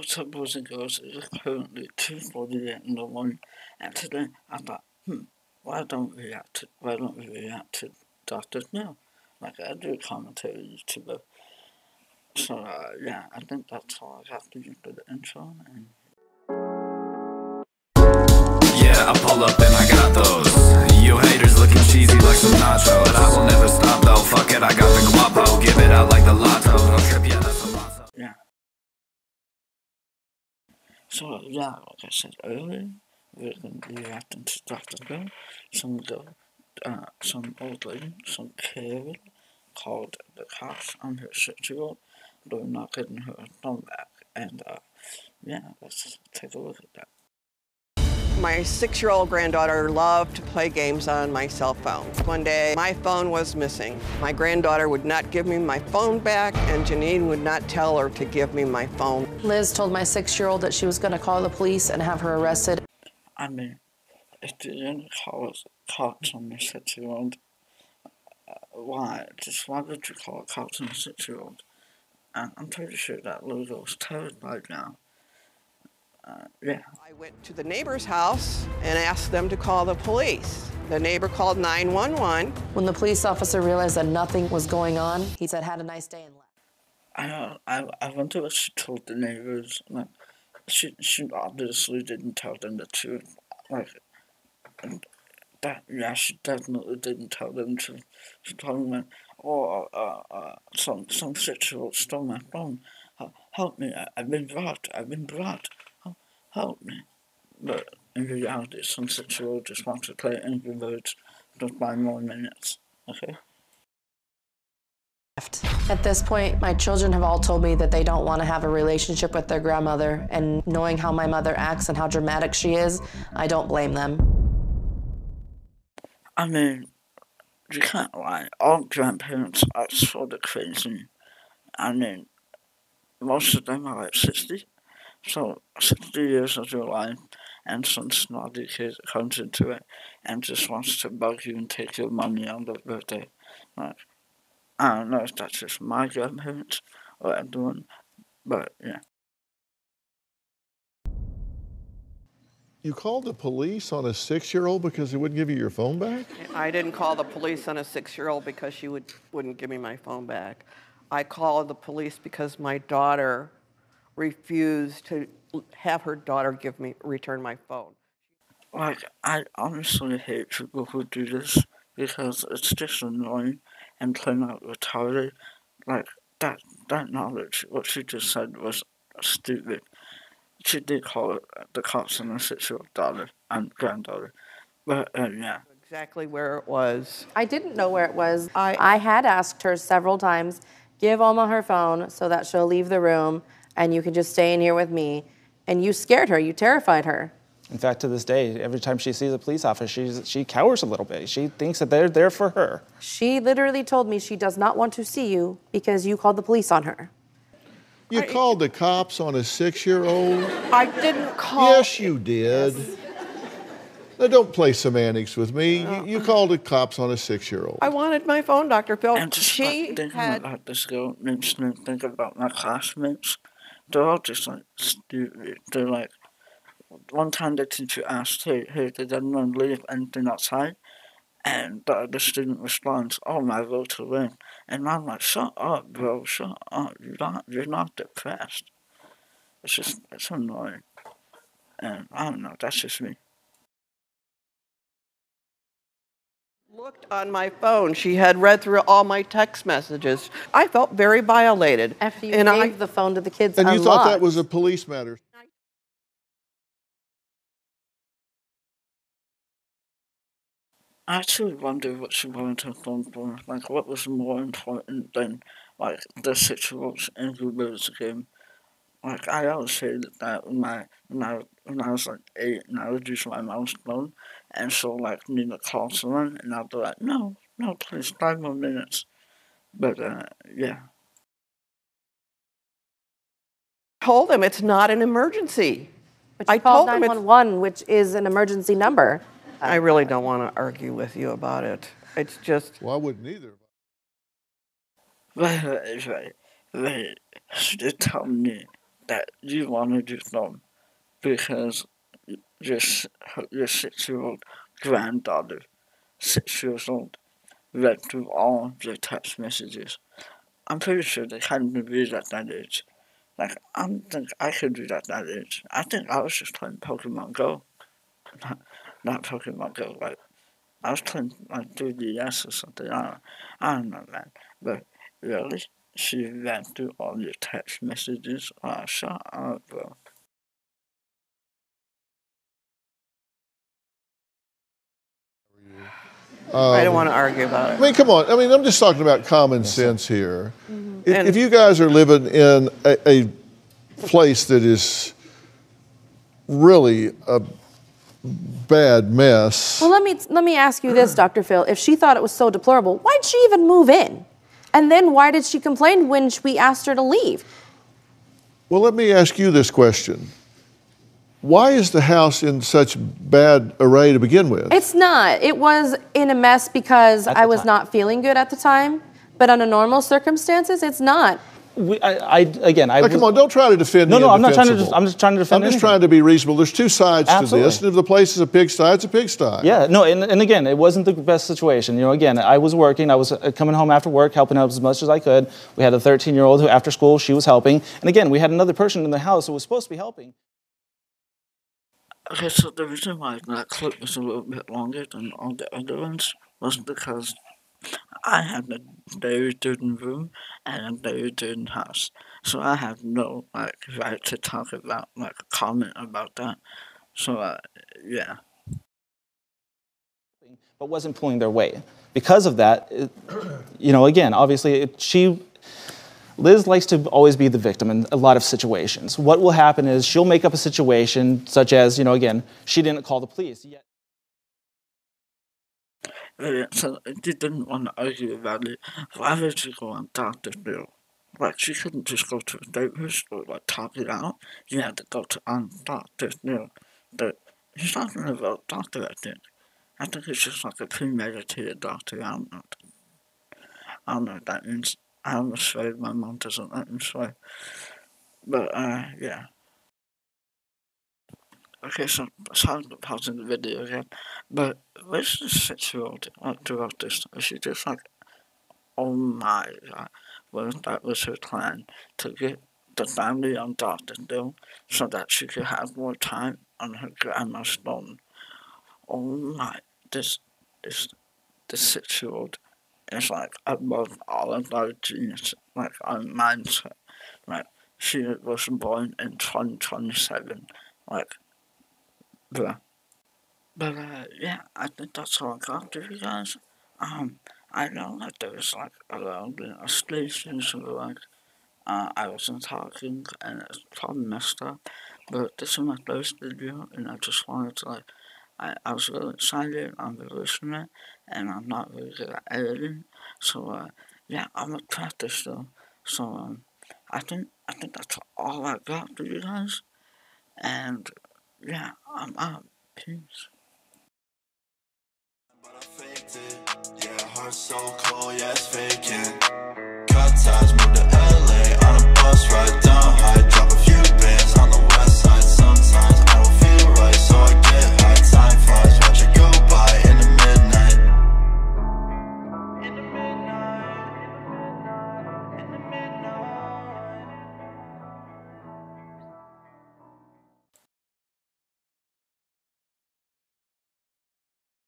What's up, boys and girls? It is currently 2:48 in the morning, and today I thought, why don't we react to doctors now? Like I do commentary YouTuber. So yeah, I think that's all I got to do for the intro. And yeah, I pull up and I got those. You haters looking cheesy like some nachos, but I will never stop though. Fuck it, I got the guapo. Give it out like the lotto. No trip, yeah, that's a lot. yeah. So yeah, like I said earlier, we're gonna be reacting to Dr. Girl, some old lady, some kid called the cops on her 6-year-old. They're not getting her phone back, and yeah, let's take a look at that. My 6-year-old granddaughter loved to play games on my cell phone. One day, my phone was missing. My granddaughter would not give me my phone back, and Janine would not tell her to give me my phone. Liz told my 6-year-old that she was going to call the police and have her arrested. I mean, if they didn't call cops on the 6-year-old, why would you call cops on the 6-year-old? And I'm pretty sure that logo's terrified now. Yeah. I went to the neighbor's house and asked them to call the police. The neighbor called 911. When the police officer realized that nothing was going on, he said, "Had a nice day," and left. I wonder what she told the neighbors. Like, she obviously didn't tell them the truth. Like, she definitely didn't tell them the truth. She told them, some 6-year-old stole my phone. Help me, I've been brought. Help me. But in reality, some 6-year-old just wants to play Angry Birds just 5 more minutes. Okay? At this point, my children have all told me that they don't want to have a relationship with their grandmother, and knowing how my mother acts and how dramatic she is, I don't blame them. I mean, you can't lie. All grandparents are sort of crazy. I mean, most of them are like 60. So 60 years of your life, and some snotty kid comes into it and just wants to bug you and take your money on their birthday. Like, I don't know if that's just my grandparents or everyone, but yeah. You called the police on a 6-year-old because they wouldn't give you your phone back? I didn't call the police on a 6-year-old because she wouldn't give me my phone back. I called the police because my daughter refused to have her daughter return my phone. Like, I honestly hate people who do this because it's just annoying and plain out retarded. Like, that knowledge, what she just said was stupid. She did call the cops on her 6-year-old daughter and granddaughter, but yeah. Exactly where it was. I didn't know where it was. I had asked her several times, give Alma her phone so that she'll leave the room and you can just stay in here with me. And you scared her, you terrified her. In fact, to this day, every time she sees a police officer, she cowers a little bit. She thinks that they're there for her. She literally told me she does not want to see you because you called the police on her. You called the cops on a 6-year-old? I didn't call. Yes, you did. Yes. Now, don't play semantics with me. You called the cops on a 6-year-old. I wanted my phone, Dr. Phil. And just thinking about this girl makes me think about my classmates. They're all just like stupid. They're like, one time the teacher asked, hey, did anyone leave anything outside? And the other student responds, oh, my vote to win. And I'm like, shut up, bro, shut up. You're not depressed. It's annoying. And I don't know, that's just me. Looked on my phone. She had read through all my text messages. I felt very violated. After you gave the phone to the kids and unlocked. You thought that was a police matter. I actually wonder what she wanted her phone for. Like, what was more important than, like, the 6-year-old's Angry Birds game? Like, I always hated that when I was like 8 and I would use my mom's phone, and so like need to call someone, and I'd be like, no, please, 5 more minutes. But yeah. I told him it's not an emergency. But you called 911, which is an emergency number. I really don't want to argue with you about it. It's just. Well, I wouldn't either. Right. She did tell me that you want to do them because your 6-year-old granddaughter, 6 years old, read through all of your text messages. I'm pretty sure they hadn't been read at that age. Like, I don't think I could do that at that age. I think I was just playing Pokemon Go. Not Pokemon Go, like, I was playing like 3DS or something. I don't know, man. But really, she read through all your text messages. Shut up, bro. I don't want to argue about I it. mean, come on. I mean, I'm just talking about common sense here. If you guys are living in a place that is really a bad mess. Well, let me ask you this, Dr. Phil. If she thought it was so deplorable, why'd she even move in? And then why did she complain when we asked her to leave? Well, let me ask you this question. Why is the house in such bad array to begin with? It's not. It was in a mess because I was not feeling good at the time. But under normal circumstances, it's not. Come on, don't try to defend me. No, I'm not trying to. I'm just trying to defend. I'm just trying to be reasonable. There's two sides to Absolutely. this, and if the place is a pigsty, it's a pigsty. Yeah, no, and again, it wasn't the best situation. You know, again, I was working. I was coming home after work, helping out as much as I could. We had a 13-year-old who, after school, she was helping, and again, we had another person in the house who was supposed to be helping. Okay, so the reason why that clip was a little bit longer than all the other ones was because I have a very dirty room and a very dirty house. So I have no right to talk about comment about that. So yeah. But wasn't pulling their weight. Because of that, again, obviously Liz likes to always be the victim in a lot of situations. What will happen is she'll make up a situation such as, again, she didn't call the police yet. So she didn't want to argue about it. Why would she go on Dr. Bill? Like, she couldn't just go to a therapist or talk it out. You had to go to Dr. Bill. He's not even a doctor, I think. I think it's just like a premeditated doctor. I don't know what that means. I almost swear my mom doesn't let me swear. But, yeah. Okay, so sorry for pausing the video again. But where's the 6-year-old throughout this? Is she just like, oh my god, well, that was her plan to get the family on Dr. Bill so that she could have more time on her grandma's phone. Oh my, this 6-year-old is like above all of our genius, like our mindset. Like, she was born in 2027, like, bruh. But yeah, I think that's all I got to you guys. I know that there was a lot of stations where I wasn't talking and it's probably messed up. But this is my first video and I just wanted to I was really excited, I'm really listening, and I'm not really good at editing. So yeah, I'm gonna practice though. So I think that's all I got for you guys. And yeah, I'm out. Peace. But I faked it, yeah, heart so cold, yeah, it's faking. Cut ties, moved to LA on a bus ride down high.